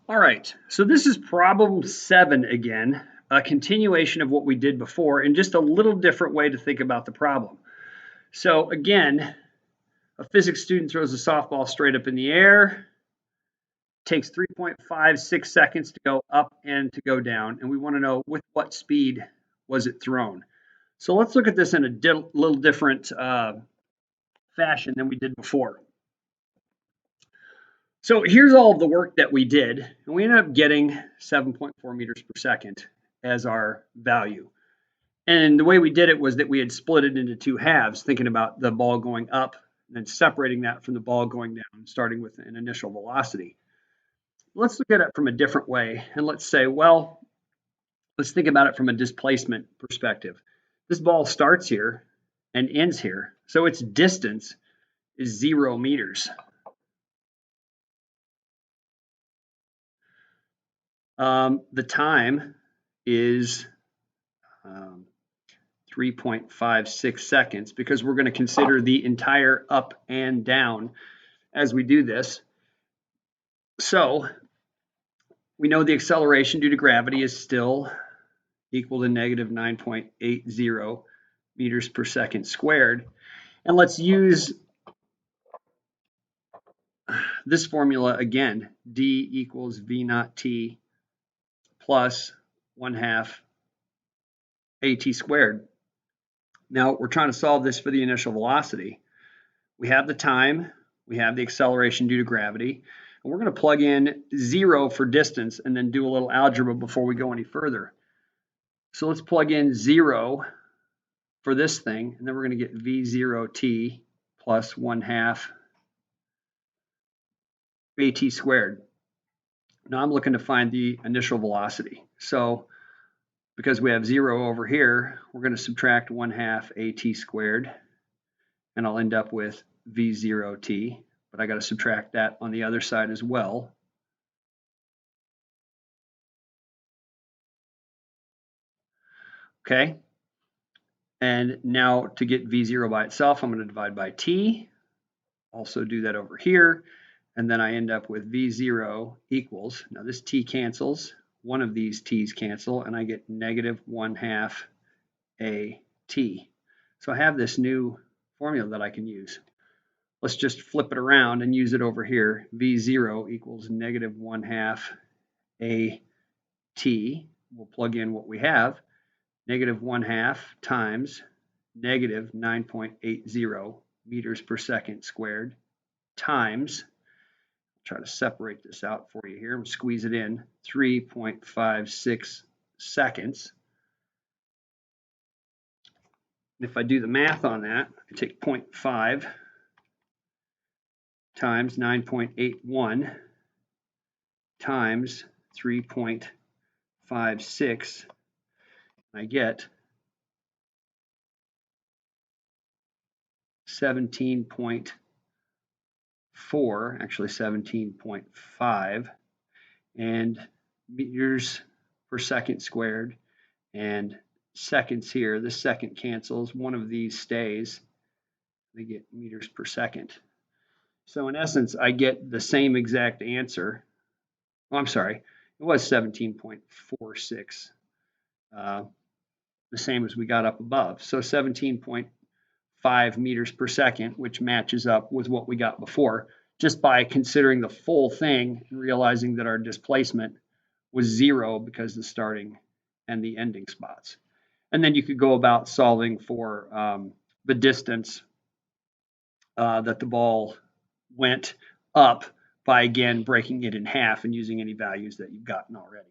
All right, so this is problem 7 again, a continuation of what we did before and just a little different way to think about the problem. So again, a physics student throws a softball straight up in the air, takes 3.56 seconds to go up and to go down, and we want to know with what speed was it thrown. So let's look at this in a little different fashion than we did before. So here's all of the work that we did, and we ended up getting 7.4 meters per second as our value. And the way we did it was that we had split it into two halves, thinking about the ball going up and then separating that from the ball going down, starting with an initial velocity. Let's look at it from a different way, and let's say, well, let's think about it from a displacement perspective. This ball starts here and ends here, so its distance is 0 meters. The time is 3.56 seconds because we're going to consider the entire up and down as we do this. So we know the acceleration due to gravity is still equal to negative 9.80 meters per second squared. And let's use this formula again. D equals V naught T plus 1/2 AT squared. Now we're trying to solve this for the initial velocity. We have the time, we have the acceleration due to gravity, and we're going to plug in 0 for distance and then do a little algebra before we go any further. So let's plug in 0 for this thing, and then we're going to get V0t plus 1/2 AT squared. Now I'm looking to find the initial velocity. So because we have 0 over here, we're going to subtract 1/2 AT squared, and I'll end up with V0t, but I got to subtract that on the other side as well. Okay, and now to get V0 by itself, I'm going to divide by T, also do that over here, and then I end up with V0 equals, now this T cancels, one of these T's cancel, and I get negative 1/2 AT. So I have this new formula that I can use. Let's just flip it around and use it over here. V0 equals negative 1/2 AT. We'll plug in what we have. Negative 1/2 times negative 9.80 meters per second squared times, try to separate this out for you here and squeeze it in, 3.56 seconds. If I do the math on that, I take 0.5 times 9.81 times 3.56, I get 17.4, actually 17.5, and meters per second squared, and seconds here. This second cancels, one of these stays. They get meters per second. So in essence, I get the same exact answer. Oh, I'm sorry, it was 17.46, the same as we got up above. So 17.5 meters per second, which matches up with what we got before, just by considering the full thing and realizing that our displacement was 0 because the starting and the ending spots. And then you could go about solving for the distance that the ball went up by, again, breaking it in half and using any values that you've gotten already.